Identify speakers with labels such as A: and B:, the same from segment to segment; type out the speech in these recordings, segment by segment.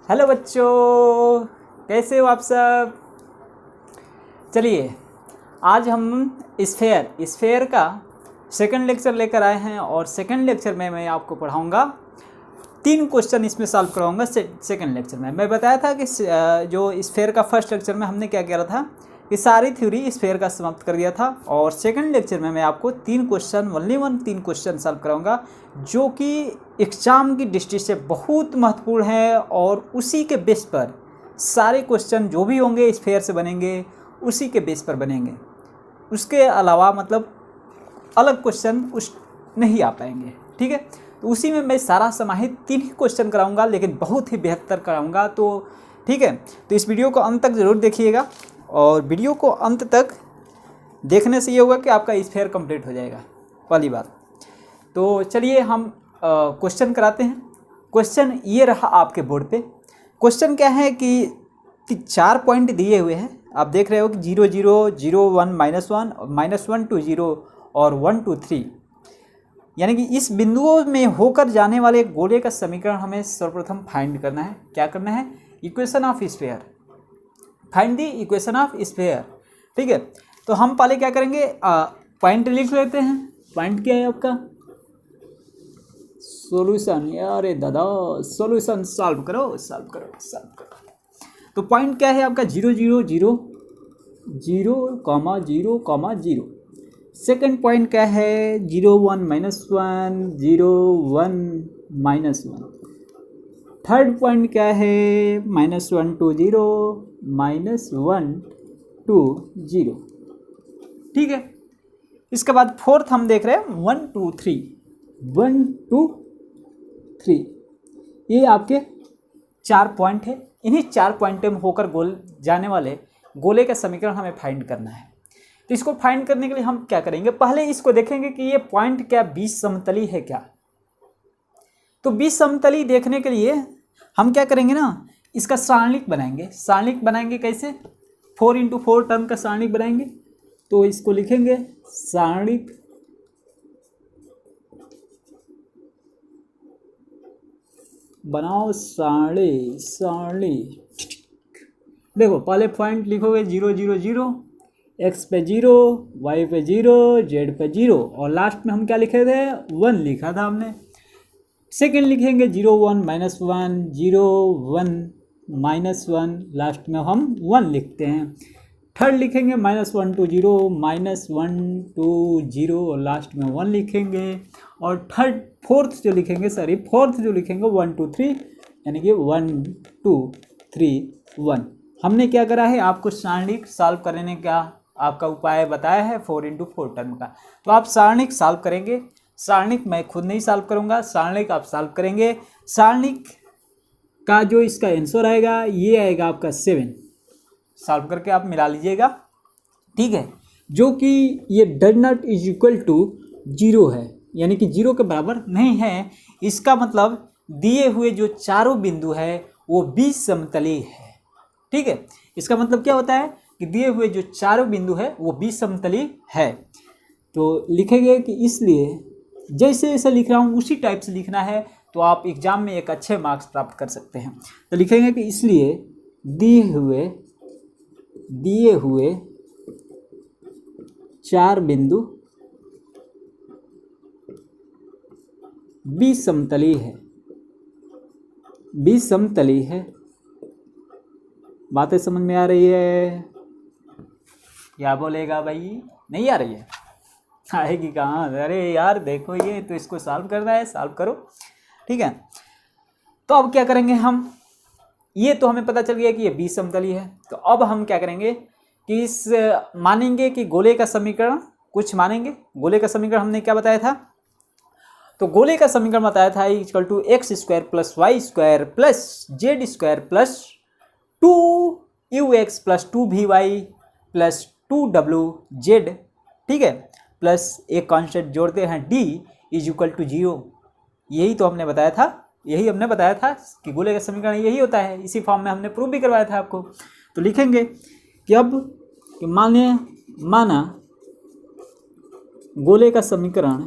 A: Hello बच्चों, कैसे हो आप सब। चलिए आज हम स्फेयर का सेकंड लेक्चर लेकर आए हैं और सेकंड लेक्चर में मैं आपको पढ़ाऊंगा 3 क्वेश्चन इसमें सॉल्व कराऊंगा। सेकंड लेक्चर में मैं बताया था कि जो स्फेयर का फर्स्ट लेक्चर में हमने क्या किया था कि सारी थ्योरी स्फेयर का समाप्त कर दिया था और सेकंड लेक्चर में मैं आपको 3 क्वेश्चन तीन क्वेश्चन सॉल्व कराऊंगा जो कि एग्जाम की दृष्टि से बहुत महत्वपूर्ण है और उसी के बेस पर सारे क्वेश्चन जो भी होंगे स्फेयर से बनेंगे, उसी के बेस पर बनेंगे। उसके अलावा मतलब अलग क्वेश्चन नहीं आ पाएंगे। ठीक है, तो उसी में मैं सारा समाहित 3 ही क्वेश्चन कराऊंगा, लेकिन बहुत ही बेहतर कराऊंगा। तो ठीक है, तो इस वीडियो को अंत तक ज़रूर देखिएगा और वीडियो को अंत तक देखने से ये होगा कि आपका स्फेयर कंप्लीट हो जाएगा, पहली बात। तो चलिए हम क्वेश्चन कराते हैं। क्वेश्चन ये रहा आपके बोर्ड पे। क्वेश्चन क्या है कि 4 पॉइंट दिए हुए हैं, आप देख रहे हो कि 0 0 0 1 -1 2 0 और 1 2 3, यानी कि इस बिंदुओं में होकर जाने वाले गोले का समीकरण हमें सर्वप्रथम फाइंड करना है। क्या करना है? Equation of sphere, find the equation of sphere. ठीक है, तो हम पहले क्या करेंगे, पॉइंट लिख लेते हैं। पॉइंट क्या है आपका? सॉल्यूशन। यार दादा, सॉल्यूशन सॉल्व करो। तो पॉइंट क्या है आपका? 0 0 0 0 0 0। सेकेंड पॉइंट क्या है? 0 1 -1 0 1 -1। थर्ड पॉइंट क्या है? -1 2 0 -1 2 0। ठीक है, इसके बाद फोर्थ हम देख रहे हैं 1 2 3 1 2 3। ये आपके 4 पॉइंट है। इन्हीं 4 पॉइंट में होकर जाने वाले गोले का समीकरण हमें फाइंड करना है। तो इसको फाइंड करने के लिए हम क्या करेंगे, पहले इसको देखेंगे कि ये पॉइंट क्या 20 समतली है क्या। तो 20 समतली देखने के लिए हम क्या करेंगे ना, इसका सारणिक बनाएंगे। सारणिक बनाएंगे कैसे? 4 × 4 टर्म का सारणिक बनाएंगे। तो इसको लिखेंगे सारणिक बनाओ। सारणी देखो, पहले पॉइंट लिखोगे 0 0 0, x पे 0, y पे 0, z पे 0 और लास्ट में हम क्या लिखे थे? 1 लिखा था हमने। सेकेंड लिखेंगे 0 1 -1 0 1 -1, लास्ट में हम 1 लिखते हैं। थर्ड लिखेंगे -1 2 0 -1 2 0 और लास्ट में 1 लिखेंगे। और फोर्थ जो लिखेंगे 1 2 3, यानी कि 1 2 3 1। हमने क्या करा है, आपको सारणिक सॉल्व करने का आपका उपाय बताया है 4 × 4 टर्म का। तो आप सारणिक सॉल्व करेंगे। सारणिक मैं खुद नहीं सॉल्व करूंगा, सारणिक आप सॉल्व करेंगे। सारणिक का जो इसका आंसर आएगा ये आएगा आपका 7। सॉल्व करके आप मिला लीजिएगा। ठीक है, जो कि ये does not is equal to 0 है, यानी कि 0 के बराबर नहीं है। इसका मतलब दिए हुए जो चारों बिंदु है वो 20 समतली है। ठीक है, इसका मतलब क्या होता है कि दिए हुए जो चारों बिंदु है वो 20 समतली है। तो लिखेंगे कि इसलिए जैसे जैसे लिख रहा हूँ उसी टाइप से लिखना है, तो आप एग्जाम में एक अच्छे मार्क्स प्राप्त कर सकते हैं। तो लिखेंगे कि इसलिए दिए हुए 4 बिंदु 20 समतली है। 20 समतली है। बातें समझ में आ रही है? क्या बोलेगा भाई? नहीं आ रही है? आएगी कहाँ? अरे यार देखो, ये तो इसको सॉल्व करना है, सॉल्व करो। ठीक है, तो अब क्या करेंगे हम, ये तो हमें पता चल गया कि ये 20 समतली है। तो अब हम क्या करेंगे कि मानेंगे कि गोले का समीकरण कुछ मानेंगे। गोले का समीकरण हमने क्या बताया था? तो गोले का समीकरण बताया था = x² + y² + z² + 2ux + 2vy + 2wz। ठीक है, प्लस एक कांस्टेंट जोड़ते हैं d = 0। यही तो हमने बताया था, यही हमने बताया था कि गोले का समीकरण यही होता है। इसी फॉर्म में हमने प्रूव भी करवाया था आपको। तो लिखेंगे कि अब कि माना गोले का समीकरण,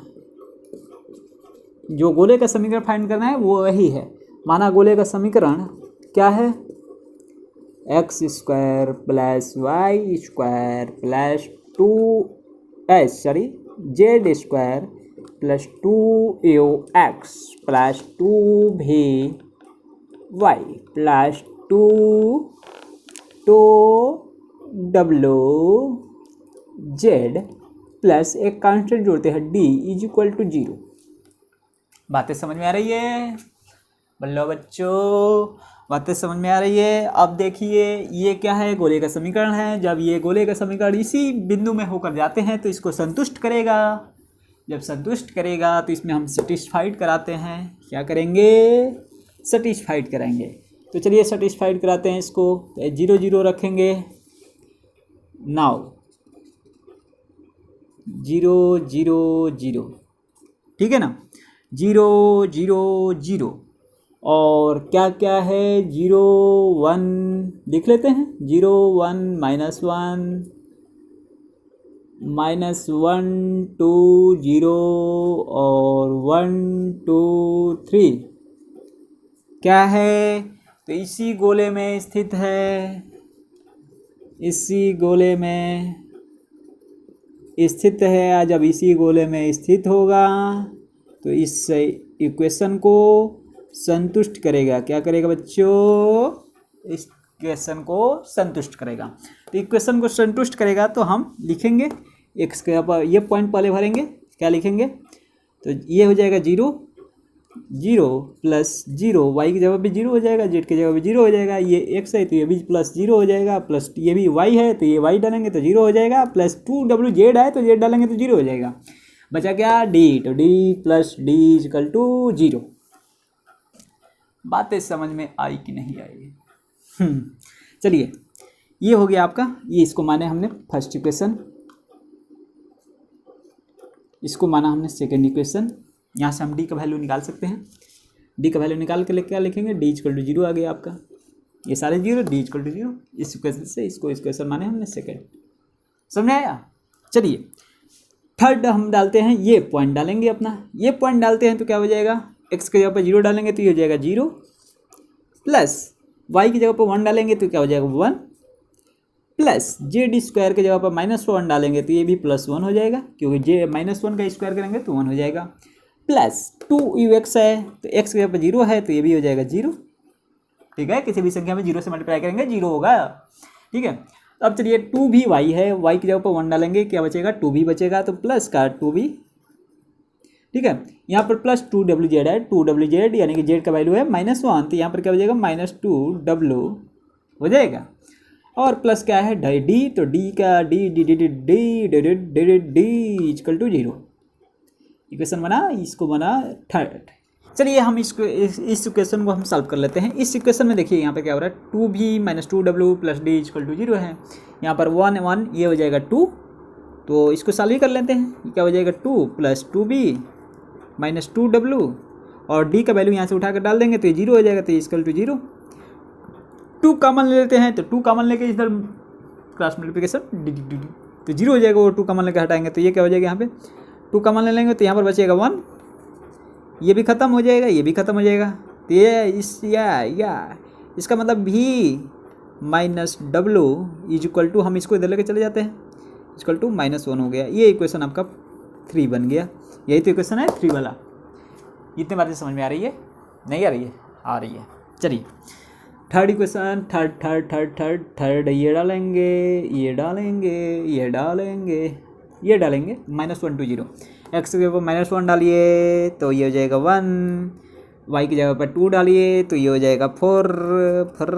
A: जो गोले का समीकरण फाइंड करना है वो वही है। माना गोले का समीकरण क्या है, x square plus y square plus two z square plus 2u(x) plus 2v(y) plus 2w(z) plus एक कांस्टेंट जोड़ते हैं d इज इक्वल टू 0। बातें समझ में आ रही है बल्लो बच्चों, बातें समझ में आ रही है। अब देखिए ये क्या है, गोले का समीकरण है। जब ये गोले का समीकरण इसी बिंदु में होकर जाते हैं तो इसको संतुष्ट करेगा। जब संतुष्ट करेगा तो इसमें हम सेटिस्फाइड कराते हैं। क्या करेंगे, सेटिस्फाइड कराएंगे। तो चलिए सेटिस्फाइड कराते हैं इसको। तो 0 0 रखेंगे, नाउ 0 0 0, ठीक है ना, 0 0 0। और क्या क्या है, 0 1 लिख लेते हैं, 0 1 -1 2 0 और 1 2 3 क्या है, तो इसी गोले में स्थित है, इसी गोले में स्थित है। जब इसी गोले में स्थित होगा तो इस इक्वेशन को संतुष्ट करेगा। क्या करेगा बच्चों, इस इक्वेशन को संतुष्ट करेगा। तो इक्वेशन को संतुष्ट करेगा तो हम लिखेंगे एक्स के पर ये पॉइंट पहले भरेंगे। क्या लिखेंगे, तो ये हो जाएगा 0 0 प्लस 0, वाई की जगह पे 0 हो जाएगा, जेड की जगह पे 0 हो जाएगा। ये एक्स है तो ये भी प्लस 0 हो जाएगा, प्लस ये भी वाई है तो ये वाई डालेंगे तो 0 हो जाएगा, प्लस 2w जेड है तो जेड डालेंगे तो 0 हो जाएगा। बचा क्या, डी, तो D plus D equal to 0। बातें समझ में आई कि नहीं आई? चलिए ये हो गया आपका, ये इसको माने हमने फर्स्ट इक्वेशन, इसको माना हमने सेकेंड इक्वेशन। यहाँ से हम डी का वैल्यू निकाल सकते हैं। डी का वैल्यू निकाल के क्या लिखेंगे, डी इक्वल टू 0 आ गया आपका, ये सारे 0, डी इक्वल टू 0। इस इक्वेशन से इसको इक्वेशन माने हमने सेकेंड। समझ में आया? चलिए थर्ड हम डालते हैं, ये पॉइंट डालेंगे अपना, ये पॉइंट डालते हैं तो क्या हो जाएगा, एक्स की जगह पर 0 डालेंगे तो ये हो जाएगा 0, प्लस वाई की जगह पर 1 डालेंगे तो क्या हो जाएगा 1, प्लस जेड स्क्वायर की जगह पर -1 डालेंगे तो ये भी +1 हो जाएगा, क्योंकि जे -1 का स्क्वायर करेंगे तो 1 हो जाएगा, प्लस 2u(x) है तो x की जगह पर 0 है तो ये भी हो जाएगा 0। ठीक है, किसी भी संख्या में 0 से मल्टीप्लाई करेंगे 0 होगा। ठीक है, अब चलिए 2v(y) है, y की जगह पर 1 डालेंगे, क्या बचेगा 2v बचेगा, तो प्लस का 2v। ठीक है, यहाँ पर प्लस 2wz है, 2wz यानी कि z का वैल्यू है -1, तो यहाँ पर क्या हो जाएगा -2w हो जाएगा। और प्लस क्या है डी, तो डी का डी इक्वल टू 0। इक्वेशन बना, इसको बना थर्ड। चलिए हम इसको इस इक्वेशन को हम सॉल्व कर लेते हैं। इस इक्वेशन में देखिए यहाँ पे क्या हो रहा है, 2v - 2w plus D equal to 0 है। यहाँ पर 1 1 ये हो जाएगा 2, तो इसको सॉल्व ही कर लेते हैं। क्या हो जाएगा 2 प्लस 2v - 2w, और डी का वैल्यू यहाँ से उठा कर डाल देंगे तो ये 0 हो जाएगा, तो ये इक्वल टू 0। 2 कॉमन ले लेते हैं, तो 2 कॉमन लेके इधर क्रॉस मल्टीप्लिकेशन तो 0 हो जाएगा। वो 2 कॉमन लेके हटाएंगे तो ये क्या हो जाएगा, यहाँ पे 2 कॉमन ले लेंगे तो यहाँ पर बचेगा 1, ये भी ख़त्म हो जाएगा, ये भी ख़त्म हो जाएगा। तो ये इस या इसका मतलब v - w is equal to, हम इसको इधर लेके चले जाते हैं, इक्वल टू -1 हो गया। ये इक्वेशन आपका 3 बन गया। यही तो इक्वेशन है 3 वाला। इतने बातें समझ में आ रही है, नहीं आ रही है? आ रही है। चलिए थर्ड इक्वेशन, थर्ड ये डालेंगे, ये डालेंगे, ये डालेंगे, ये डालेंगे -1 to 0। एक्स की जगह पर -1 डालिए तो ये हो जाएगा 1, वाई की जगह पर 2 डालिए तो ये हो जाएगा 4, फिर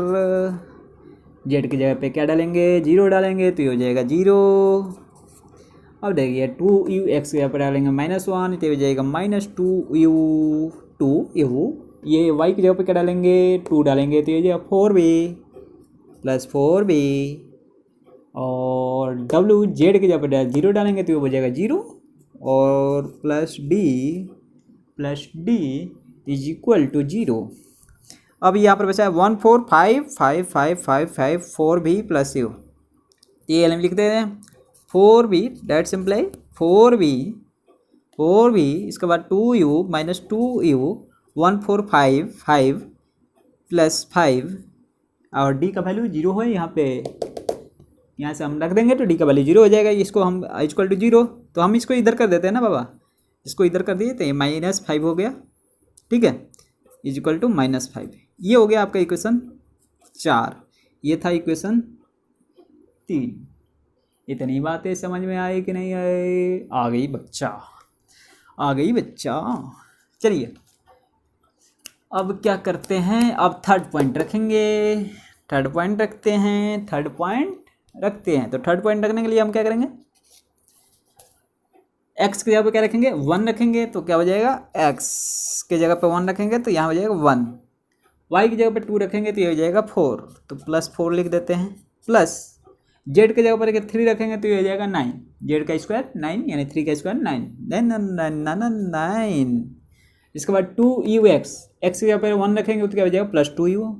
A: जेड की जगह पे क्या डालेंगे, 0 डालेंगे तो ये हो जाएगा 0। अब देखिए 2u एक्स की जगह पर डालेंगे -1 तो ये हो जाएगा -2u। ये y की जगह पे क्या डालेंगे, 2 डालेंगे तो ये जाएगा 4b प्लस 4b, और w जेड की जगह पे 0 डालेंगे तो ये हो जाएगा 0, और plus d is equal to 0। अब यहाँ पर बचा है 1 4 5 5 5 5 5 4b प्लस u, ये एल लिख देते हैं 4b, डेट सिंप्लाई 4b, इसके बाद 2u - 2u 1 4 5 5 प्लस 5 और डी का वैल्यू 0 है यहाँ पे, यहाँ से हम रख देंगे तो डी का वैल्यू 0 हो जाएगा। इसको हम इक्वल टू 0, तो हम इसको इधर कर देते हैं ना बाबा, इसको इधर कर दिए तो ये -5 हो गया, ठीक है, इज इक्वल टू -5। ये हो गया आपका इक्वेशन 4, ये था इक्वेशन 3। इतनी बातें समझ में आई कि नहीं आई? आ गई बच्चा, आ गई बच्चा। चलिए अब क्या करते हैं, अब थर्ड पॉइंट रखेंगे, थर्ड पॉइंट रखते हैं, थर्ड पॉइंट रखते हैं। तो थर्ड पॉइंट रखने के लिए हम क्या करेंगे, x की जगह पे क्या रखेंगे 1 रखेंगे, तो क्या हो जाएगा x के जगह पे 1 रखेंगे तो यहाँ हो जाएगा 1, y की जगह पे 2 रखेंगे तो ये हो जाएगा 4, तो +4 लिख देते हैं, प्लस z की जगह पर 3 रखेंगे तो ये हो जाएगा 9, z का स्क्वायर 9 यानी 3 का स्क्वायर 9। इसके बाद 2u(x), x की जगह पर 1 रखेंगे तो क्या हो जाएगा +2u,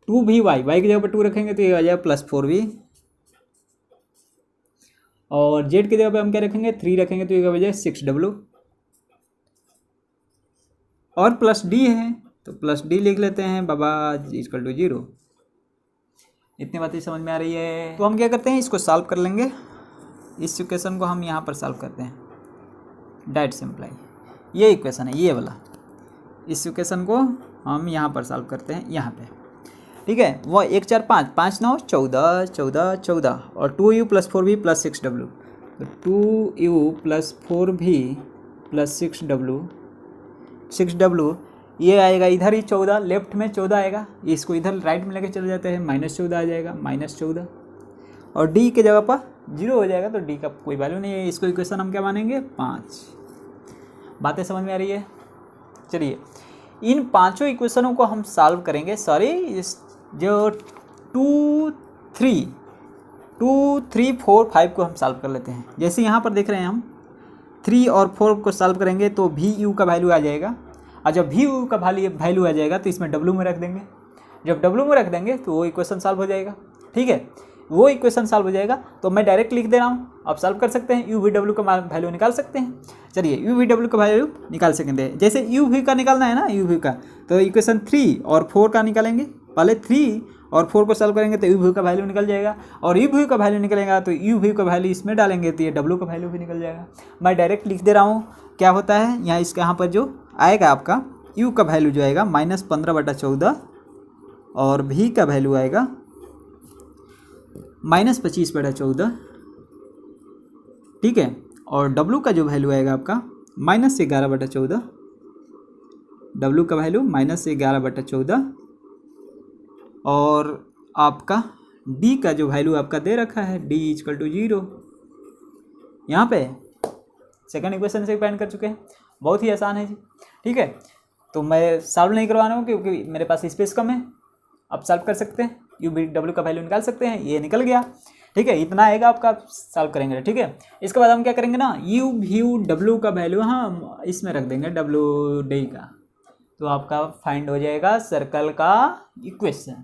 A: 2vy, y की जगह पर 2 रखेंगे तो ये हो जाएगा +4v, और z की जगह पे हम क्या रखेंगे 3 रखेंगे तो ये हो जाएगा 6w, और प्लस d है तो प्लस d लिख लेते हैं बाबा, इक्वल टू 0। इतनी बातें समझ में आ रही है? तो हम क्या करते हैं, इसको सॉल्व कर लेंगे, इस इक्वेशन को हम यहाँ पर सॉल्व करते हैं, डायरेक्ट सिंप्लाई, ये इक्वेशन है ये वाला, इस इक्वेशन को हम यहाँ पर सॉल्व करते हैं यहाँ पे, ठीक है। वो 1 4 5 5 9 14 14 14 और 2u + 4v + 6w, तो 2u + 4v + 6w ये आएगा इधर ही 14, लेफ्ट में 14 आएगा, इसको इधर राइट में लेके चले जाते हैं, -14 आ जाएगा, -14, और d के जगह पर 0 हो जाएगा, तो d का कोई वैल्यू नहीं है, इसको इक्वेशन हम क्या मानेंगे 5। बातें समझ में आ रही है? चलिए इन पांचों इक्वेशनों को हम सॉल्व करेंगे, सॉरी इस जो 2 3 4 5 को हम सॉल्व कर लेते हैं। जैसे यहाँ पर देख रहे हैं हम 3 और 4 को सॉल्व करेंगे तो VU का वैल्यू आ जाएगा, और जब VU का वैल्यू आ जाएगा तो इसमें W में रख देंगे, जब W में रख देंगे तो वो इक्वेशन सॉल्व हो जाएगा, ठीक है। वो इक्वेशन सॉल्व हो जाएगा तो मैं डायरेक्ट लिख दे रहा हूँ, आप सॉल्व कर सकते हैं, UV W का वैल्यू निकाल सकते हैं। चलिए UV W का वैल्यू निकाल सकेंगे, जैसे UV का निकालना है ना, UV का तो इक्वेशन 3 और 4 का निकालेंगे, पहले 3 और 4 को सॉल्व करेंगे तो UV का वैल्यू निकल जाएगा, और UV का वैल्यू निकलेगा तो UV का वैल्यू इसमें डालेंगे तो ये W का वैल्यू भी निकल जाएगा। मैं डायरेक्ट लिख दे रहा हूँ, क्या होता है यहाँ, इसका यहाँ पर जो आएगा आपका U का वैल्यू जो आएगा -15/14, और V का वैल्यू आएगा -25/14, ठीक है, और W का जो वैल्यू आएगा आपका -11/14, W का वैल्यू -11/14, और आपका D का जो वैल्यू आपका दे रखा है D = 0, यहाँ पे सेकंड इक्वेशन से फाइंड कर चुके हैं, बहुत ही आसान है जी, ठीक है। तो मैं सॉल्व नहीं करवा रहा हूँ क्योंकि मेरे पास स्पेस कम है, आप सॉल्व कर सकते हैं, UV का वैल्यू निकाल सकते हैं, ये निकल गया, ठीक है, इतना आएगा आपका, आप सॉल्व करेंगे, ठीक है। इसके बाद हम क्या करेंगे ना, UV का वैल्यू हाँ इसमें रख देंगे WD का, तो आपका फाइंड हो जाएगा सर्कल का इक्वेशन,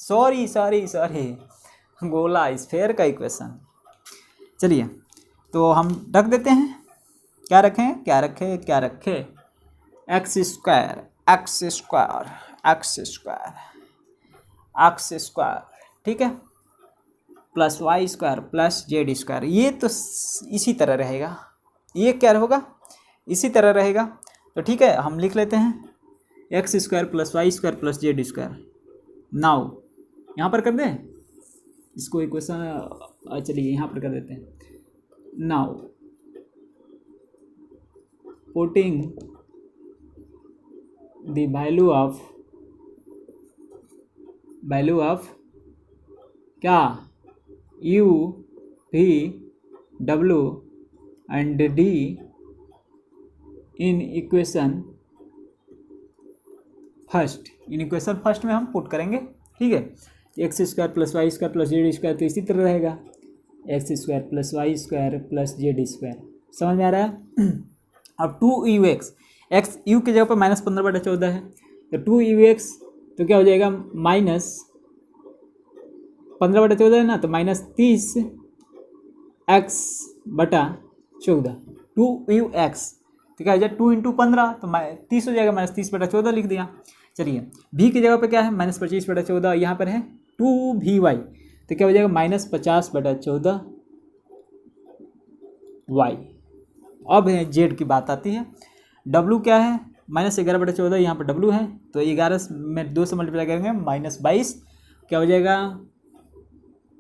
A: सॉरी गोला स्फेयर का इक्वेशन। चलिए तो हम रख देते हैं, क्या रखें x स्क्वायर, ठीक है, +y² + z², ये तो इसी तरह रहेगा, ये क्या होगा इसी तरह रहेगा, तो ठीक है हम लिख लेते हैं x² + y² + z²। नाउ यहाँ पर कर दें इसको इक्वेशन, चलिए यहाँ पर कर देते हैं। Now putting the value of क्या U, V, W and D in equation first में हम पुट करेंगे, ठीक है। x² + y² + z² तो इसी तरह रहेगा, x² + y² + z², समझ में आ रहा है। अब 2ux, x u की जगह पर -15/14 है, तो 2ux तो क्या हो जाएगा -15/14 है ना, तो -30x/14, 2ux तो क्या हो जाएगा 2 × 15 तो 30 हो जाएगा, -30/14 लिख दिया। चलिए v की जगह पे क्या है -25/14, यहाँ पर है 2vy, तो क्या हो जाएगा -50/14 y। अब है z की बात आती है, w क्या है -11/14, यहाँ पर w है, तो 11 में 2 से मल्टीप्लाई करेंगे -22, क्या हो जाएगा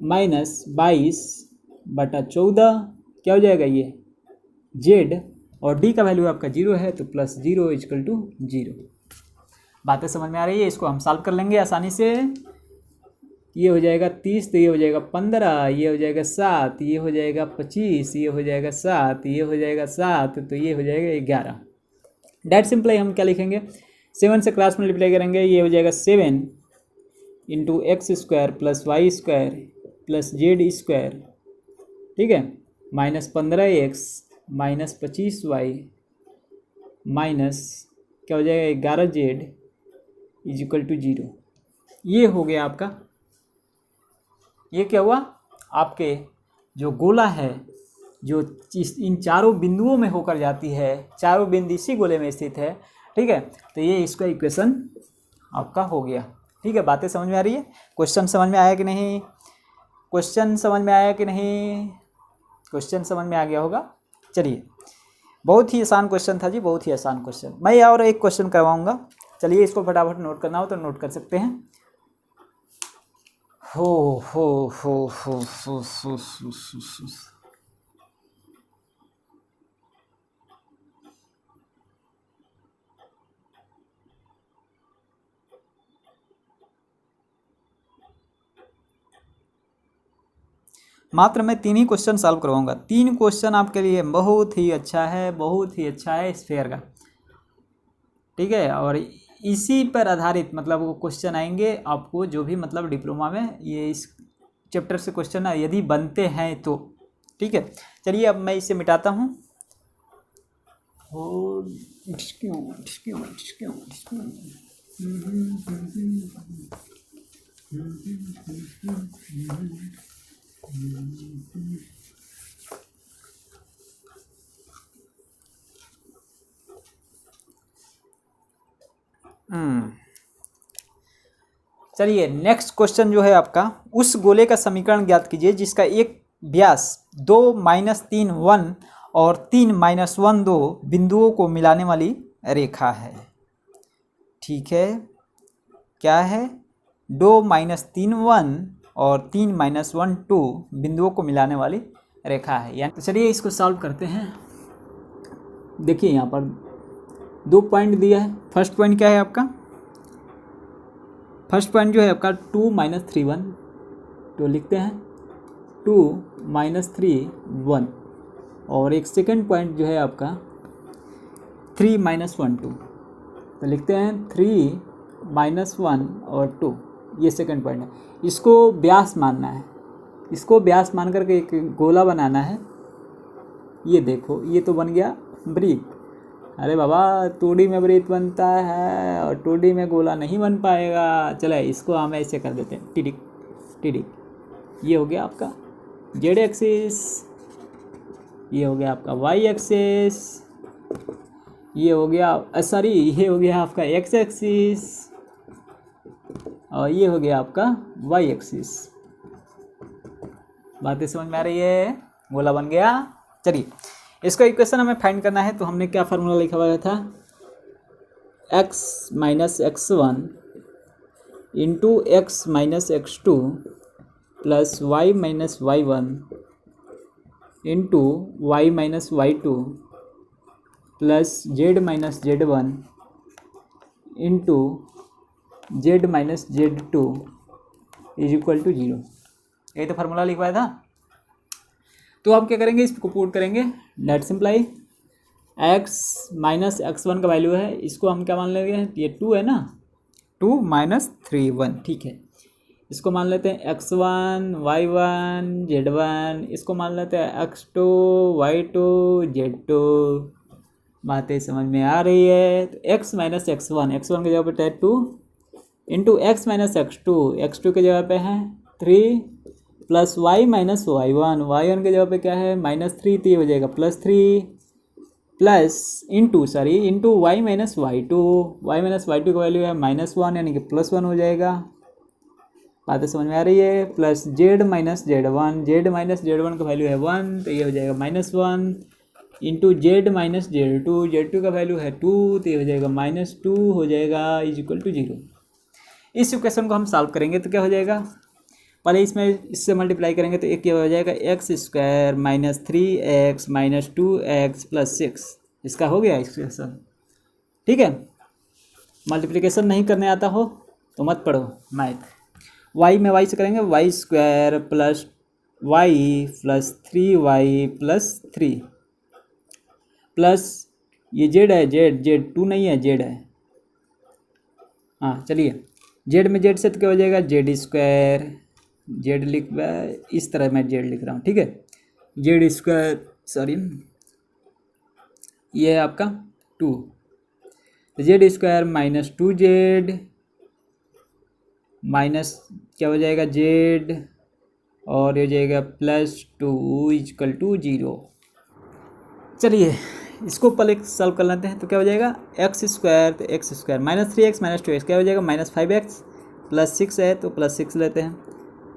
A: -22/14, क्या हो जाएगा ये z, और d का वैल्यू आपका 0 है तो +0 = 0। बातें समझ में आ रही है? इसको हम सॉल्व कर लेंगे आसानी से। ये हो जाएगा 30, तो ये हो जाएगा 15, ये हो जाएगा 7, ये हो जाएगा 25, ये हो जाएगा 7, ये हो जाएगा 7, तो ये हो जाएगा 11। डेट सिंपल हम क्या लिखेंगे, 7 से क्रॉस मल्टीप्लाई करेंगे, ये हो जाएगा 7 × x² + y² + z², ठीक है, -15x -25y माइनस क्या हो जाएगा 11z = 0। ये हो गया आपका, ये क्या हुआ आपके जो गोला है जो इन चारों बिंदुओं में होकर जाती है, चारों बिंदु इसी गोले में स्थित है, ठीक है, तो ये इसका इक्वेशन आपका हो गया। ठीक है, बातें समझ में आ रही है? क्वेश्चन समझ में आया कि नहीं? क्वेश्चन समझ में आया कि नहीं? क्वेश्चन समझ में आ गया होगा। चलिए, बहुत ही आसान क्वेश्चन था जी, बहुत ही आसान क्वेश्चन। मैं और एक क्वेश्चन करवाऊंगा, चलिए इसको फटाफट नोट करना हो तो नोट कर सकते हैं। हो मात्र मैं 3 ही क्वेश्चन सॉल्व करवाऊंगा। 3 क्वेश्चन आपके लिए बहुत ही अच्छा है, बहुत ही अच्छा है स्फीयर का, ठीक है, और इसी पर आधारित मतलब वो क्वेश्चन आएंगे आपको, जो भी मतलब डिप्लोमा में ये इस चैप्टर से क्वेश्चन यदि बनते हैं तो, ठीक है। चलिए अब मैं इसे मिटाता हूँ। चलिए नेक्स्ट क्वेश्चन जो है आपका, उस गोले का समीकरण ज्ञात कीजिए जिसका एक व्यास 2 - 3 1 और 3 - 1 2 बिंदुओं को मिलाने वाली रेखा है। ठीक है, क्या है 2 - 3 1 और 3 - 1 2 बिंदुओं को मिलाने वाली रेखा है। यानी तो चलिए इसको सॉल्व करते हैं। देखिए यहाँ पर 2 पॉइंट दिया है। फर्स्ट पॉइंट क्या है आपका, फर्स्ट पॉइंट जो है आपका 2 - 3 1, तो लिखते हैं 2 - 3 1, और एक सेकंड पॉइंट जो है आपका 3 - 1 2, तो लिखते हैं 3 - 1 और 2, ये सेकंड पॉइंट है। इसको व्यास मानना है, इसको व्यास मान करके एक गोला बनाना है। ये देखो ये तो बन गया वृत्त। अरे बाबा 2D में वृत्त बनता है और 2D में गोला नहीं बन पाएगा। चले इसको हम ऐसे कर देते हैं, टिडिक टिडिक। ये हो गया आपका जेड एक्सिस, ये हो गया आपका वाई एक्सिस, ये हो गया सॉरी ये हो गया आपका एक्स एक्सिस, और ये हो गया आपका वाई एक्सिस। बातें समझ में आ रही है? गोला बन गया। चलिए इसका इक्वेशन हमें फाइंड करना है, तो हमने क्या फार्मूला लिखा हुआ था, x - x1 × x - x2 + y - y1 × y - y2 + z - z1 × z - z2 = 0। यही तो फार्मूला लिखवाया था। तो आप क्या करेंगे, इसको पुट करेंगे, नेट सिंप्लाई x - x1 का वैल्यू है, इसको हम क्या मान लेंगे, ये 2 है ना, 2 - 3 1, ठीक है। इसको मान लेते हैं x1 y1 z1, इसको मान लेते हैं x2 y2 z2। बातें समझ में आ रही है? तो x - x1 की जगह पे 2 इंटू x - x2 की जगह पे है 3 प्लस y - y1 की जगह पे क्या है -3, तो ये हो जाएगा +3 into y minus y two. Y minus y two का वैल्यू है -1 यानी कि +1 हो जाएगा। बातें समझ में आ रही है। Plus z minus z one का वैल्यू है 1 तो ये हो जाएगा -1 into z minus z two का वैल्यू है 2 तो ये हो जाएगा -2 हो जाएगा इज इक्वल टू 0। इस इक्वेशन को हम सॉल्व करेंगे तो क्या हो जाएगा, पहले इससे मल्टीप्लाई करेंगे तो एक क्या हो जाएगा x² - 3x - 2x + 6। इसका हो गया इक्वेशन। ठीक है, मल्टीप्लिकेशन नहीं करने आता हो तो मत पढ़ो मैथ। y में y से करेंगे y² + y + 3y + 3 प्लस ये z है, z 2 नहीं है, z है। हाँ चलिए, z में z से तो क्या हो जाएगा z², z लिख इस तरह मैं z लिख रहा हूँ। ठीक है, z², सॉरी ये है आपका 2 तो z² - 2z माइनस क्या हो जाएगा z और ये हो जाएगा +2 = 0। चलिए इसको पहले सॉल्व कर लेते हैं तो क्या हो जाएगा x² तो x² -3x - 2x क्या हो जाएगा -5x + 6 है तो +6 लेते हैं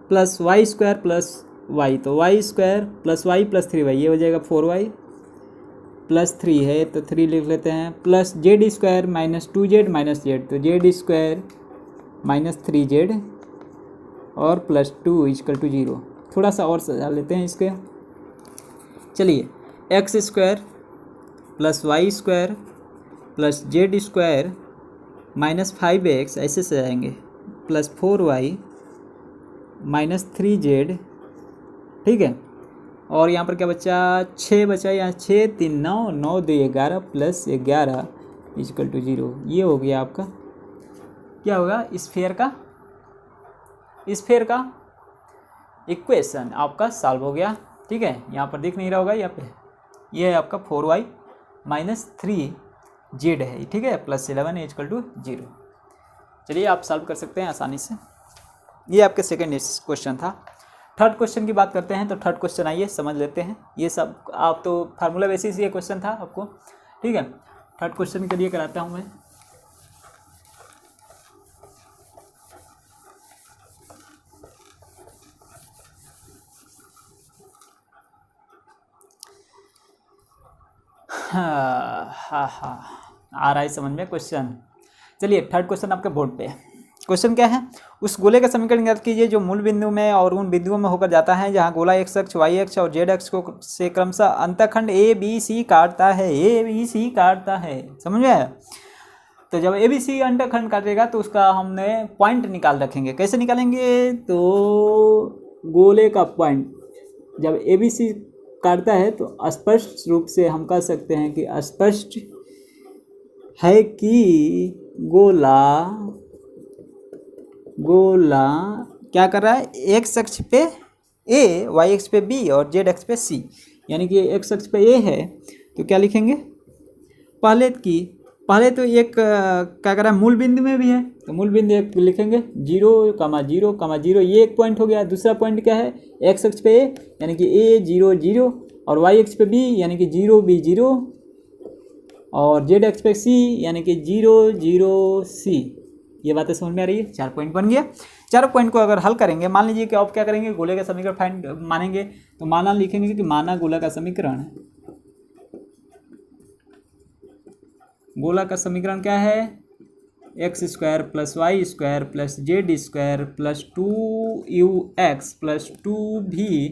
A: प्लस y² + y तो y² + y + 3y ये हो जाएगा 4y + 3 है तो 3 लिख लेते हैं प्लस z² - 2z - z तो z² - 3z और +2 = 0। थोड़ा सा और सजा लेते हैं इसके। चलिए x² + y² + z² -5x ऐसे सजाएंगे प्लस 4y - 3z। ठीक है, और यहाँ पर क्या बचा 6 बचा, यहाँ 6 3 9 9 2 11 + 11 = 0। ये हो गया आपका क्या होगा स्फीयर का इक्वेशन आपका सॉल्व हो गया। ठीक है, यहाँ पर दिख नहीं रहा होगा, यहाँ पे ये है आपका 4y - 3z है। ठीक है, +11 = 0। चलिए आप सॉल्व कर सकते हैं आसानी से। ये आपके सेकंड क्वेश्चन था। थर्ड क्वेश्चन की बात करते हैं तो थर्ड क्वेश्चन आइए समझ लेते हैं। ये सब आप तो फार्मूला बेसिस ये क्वेश्चन था आपको। ठीक है, थर्ड क्वेश्चन के लिए कराता हूँ मैं। हाँ आ रहा है समझ में क्वेश्चन। चलिए थर्ड क्वेश्चन आपके बोर्ड पे। क्वेश्चन क्या है, उस गोले का समीकरण ज्ञात कीजिए जो मूल बिंदु में और उन बिंदुओं में होकर जाता है जहां गोला x अक्ष, y अक्ष और z अक्ष को से क्रमशः अंतःखंड ABC काटता है। ABC काटता है, समझ में आया? तो जब ABC अंतःखंड काटेगा तो उसका हमने पॉइंट निकाल रखेंगे। कैसे निकालेंगे, तो गोले का पॉइंट जब ABC काटता है तो स्पष्ट रूप से हम कह सकते हैं कि स्पष्ट है कि गोला क्या कर रहा है, x अक्ष पे A, y अक्ष पे B और z अक्ष पे C। यानी कि x अक्ष पे A है तो क्या लिखेंगे, पहले तो एक क्या कर रहा है मूल बिंदु में भी है तो मूल बिंदु एक लिखेंगे 0,0,0 ये एक पॉइंट हो गया। दूसरा पॉइंट क्या है, x अक्ष पे A यानी कि A 0 0 और y अक्ष पे B यानी कि 0 B 0 और z अक्ष पे C यानी कि 0 0 C। ये बातें समझ में आ रही है? 4 पॉइंट बन गया। 4 पॉइंट को अगर हल करेंगे, मान लीजिए कि आप क्या करेंगे, गोले का समीकरण फाइंड मानेंगे तो माना लिखेंगे कि माना गोला का समीकरण है। गोला का समीकरण क्या है, x² + y² + z² + 2u(x) + 2v(y)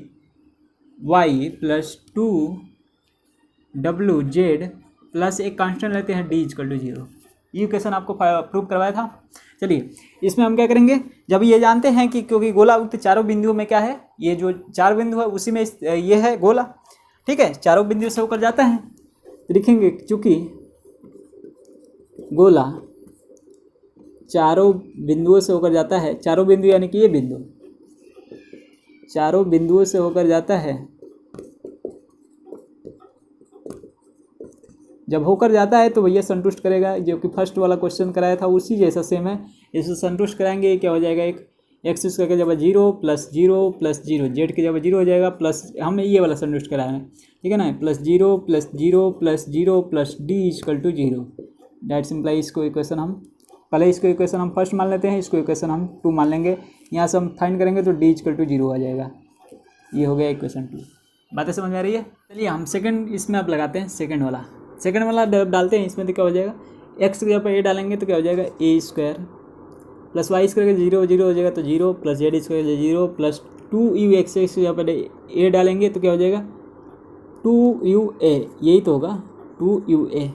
A: + 2wz plus एक कांस्टेंट लेते हैं d = 0। ये क्वेश्चन आपको प्रूव करवाया था। चलिए इसमें हम क्या करेंगे, जब ये जानते हैं कि क्योंकि गोला उक्त चारों बिंदुओं में क्या है, ये जो 4 बिंदु है उसी में ये है गोला। ठीक है, चारों बिंदु से होकर जाता है तो लिखेंगे चूँकि गोला चारों बिंदुओं से होकर जाता है, चारों बिंदु यानी कि ये बिंदु चारों बिंदुओं से होकर जाता है, जब होकर जाता है तो भैया संतुष्ट करेगा। जो कि फर्स्ट वाला क्वेश्चन कराया था उसी जैसा सेम है, इसे संतुष्ट कराएंगे। क्या हो जाएगा, एक एक्स स्क्वायर की जगह 0 प्लस 0 प्लस 0, जेड की जगह 0 हो जाएगा, प्लस हमने ये वाला सब्सिट्यूट करा है, ठीक है ना, plus 0 plus 0 plus 0 plus D equal to 0। That simply इसको इक्वेशन हम पहले इसको इक्वेशन हम फर्स्ट मान लेते हैं, इसको इक्वेशन हम 2 मान लेंगे। यहाँ से हम फाइंड करेंगे तो डी इक्वल टू 0 आ जाएगा। ये हो गया इक्वेशन 2। बातें समझ में आ रही है? चलिए हम सेकंड इसमें आप लगाते हैं, सेकंड वाला डालते हैं इसमें, तो क्या हो जाएगा, एक्स की जगह पर ए डालेंगे तो क्या हो जाएगा ए स्क्वायर प्लस वाई स्क्वायर का 0 0 हो जाएगा तो 0 plus Z square 0 plus 2u(x) की जगह पर ए डालेंगे तो क्या हो जाएगा 2u(a), यही तो होगा 2u(a)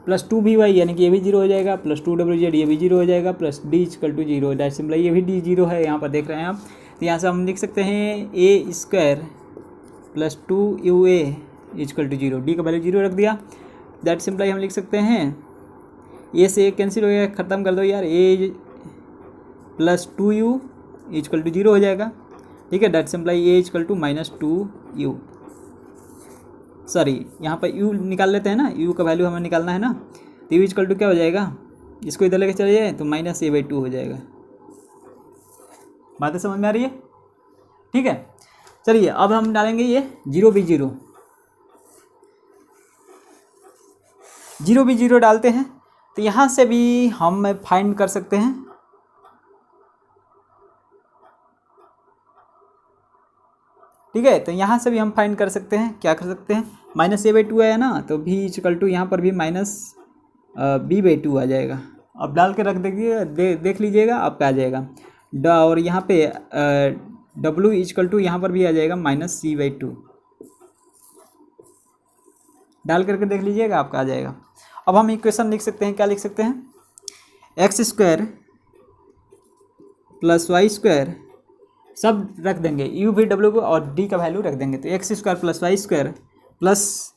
A: प्लस 2by यानी कि ये भी 0 हो जाएगा, प्लस 2wz ये भी 0 हो जाएगा, plus d equal to 0। That simply ये भी d 0 है, यहाँ पर देख रहे हैं आप। तो यहाँ से हम लिख सकते हैं a square plus 2u(a) equal to 0, d का वैल्यू 0 रख दिया। दैट सिंपलाई हम लिख सकते हैं ए से ए कैंसिल हो गया, ख़त्म कर दो यार, ए प्लस 2u इक्वल टू 0 हो जाएगा, ठीक है। That simply a equal to minus 2u, sorry यहाँ पर u निकाल लेते हैं ना, u का वैल्यू हमें निकालना है ना, तो u इक्वल टू क्या हो जाएगा, इसको इधर लेके चले जाए तो माइनस a/2 हो जाएगा। बातें समझ में आ रही है? ठीक है। चलिए अब हम डालेंगे ये 0b0, 0b0 डालते हैं तो यहाँ से भी हम फाइंड कर सकते हैं, ठीक है। तो यहाँ से भी हम फाइंड कर सकते हैं, क्या कर सकते हैं, माइनस a/2 आया ना, तो v इक्वल टू यहाँ पर भी माइनस b/2 आ जाएगा। अब डाल के रख देखिए, देख लीजिएगा आपका आ जाएगा और यहाँ पे w इक्वल टू यहाँ पर भी आ जाएगा माइनस c/2, डाल करके देख लीजिएगा आपका आ जाएगा। अब हम इक्वेशन लिख सकते हैं, क्या लिख सकते हैं, x square plus y square सब रख देंगे, u भी w को और d का वैल्यू रख देंगे, तो x square plus y square plus,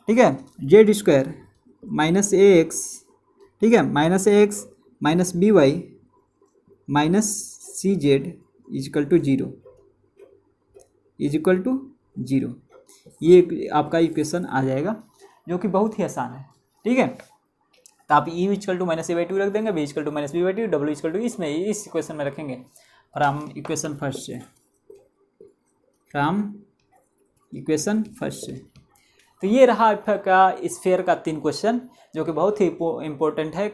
A: ठीक है, जेड स्क्वायर माइनस ax, ठीक है, minus ax minus by minus cz equal to 0 equal to 0। ये आपका इक्वेशन आ जाएगा, जो कि बहुत ही आसान है, ठीक है। तो आप u equal to minus a/2 रख देंगे, v equal to minus b/2, w equal to इसमें इस इक्वेशन में रखेंगे फ्रॉम इक्वेशन फर्स्ट से, फ्रॉम इक्वेशन फर्स्ट से। तो ये रहा आपका स्फीयर का 3 क्वेश्चन, जो कि बहुत ही इम्पोर्टेंट है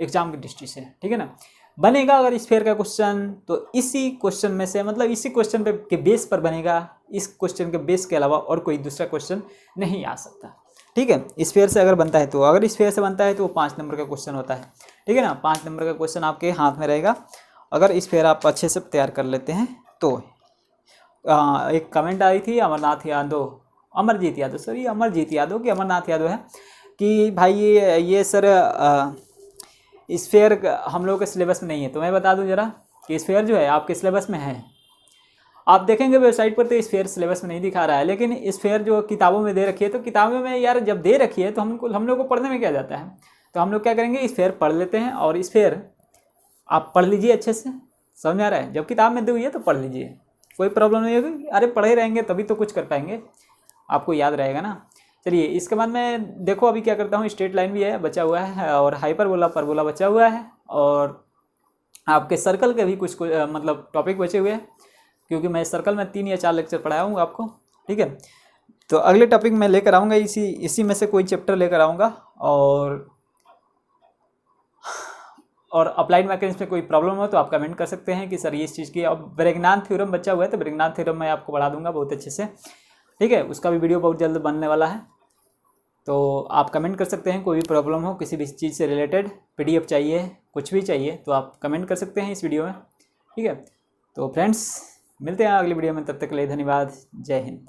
A: एग्जाम की दृष्टि से, ठीक है ना। बनेगा अगर स्फीयर का क्वेश्चन तो इसी क्वेश्चन में से, मतलब इसी क्वेश्चन पे के बेस पर बनेगा, इस क्वेश्चन के बेस के अलावा और कोई दूसरा क्वेश्चन नहीं आ सकता, ठीक है। स्फीयर से अगर बनता है तो, अगर स्फीयर से बनता है तो वो 5 नंबर का क्वेश्चन होता है, ठीक है ना। 5 नंबर का क्वेश्चन आपके हाथ में रहेगा अगर स्फीयर आप अच्छे से तैयार कर लेते हैं तो। एक कमेंट आई थी अमरजीत यादव की अमरनाथ यादव है कि भाई ये सर स्फीयर हम लोगों के सिलेबस में नहीं है। तो मैं बता दूं जरा कि स्फीयर जो है आपके सिलेबस में है। आप देखेंगे वेबसाइट पर तो स्फीयर सिलेबस में नहीं दिखा रहा है, लेकिन स्फीयर जो किताबों में दे रखी है, तो किताबों में यार जब दे रखी है तो हम लोग को पढ़ने में क्या जाता है। तो हम लोग क्या करेंगे, स्फीयर पढ़ लेते हैं, और स्फीयर आप पढ़ लीजिए अच्छे से, समझ आ रहा है। जब किताब में दी हुई है तो पढ़ लीजिए, कोई प्रॉब्लम नहीं होगी। अरे पढ़े रहेंगे तभी तो कुछ कर पाएंगे, आपको याद रहेगा ना। चलिए इसके बाद मैं देखो अभी क्या करता हूँ, स्ट्रेट लाइन भी है बचा हुआ है, और हाइपरबोला परबोला बचा हुआ है, और आपके सर्कल के भी कुछ मतलब टॉपिक बचे हुए हैं, क्योंकि मैं सर्कल में 3 या 4 लेक्चर पढ़ाया हूँ आपको, ठीक है। तो अगले टॉपिक मैं लेकर आऊँगा, इसी में से कोई चैप्टर लेकर आऊँगा। और अप्लाइड मैकेनिक्स में कोई प्रॉब्लम हो तो आप कमेंट कर सकते हैं कि सर ये इस चीज़ की। अब ब्रेगनान थ्योरम बचा हुआ है, तो ब्रेगनान थ्योरम मैं आपको पढ़ा दूंगा बहुत अच्छे से, ठीक है। उसका भी वीडियो बहुत जल्द बनने वाला है, तो आप कमेंट कर सकते हैं। कोई भी प्रॉब्लम हो किसी भी चीज़ से रिलेटेड, PDF चाहिए, कुछ भी चाहिए, तो आप कमेंट कर सकते हैं इस वीडियो में, ठीक है। तो फ्रेंड्स मिलते हैं अगली वीडियो में, तब तक के लिए धन्यवाद, जय हिंद।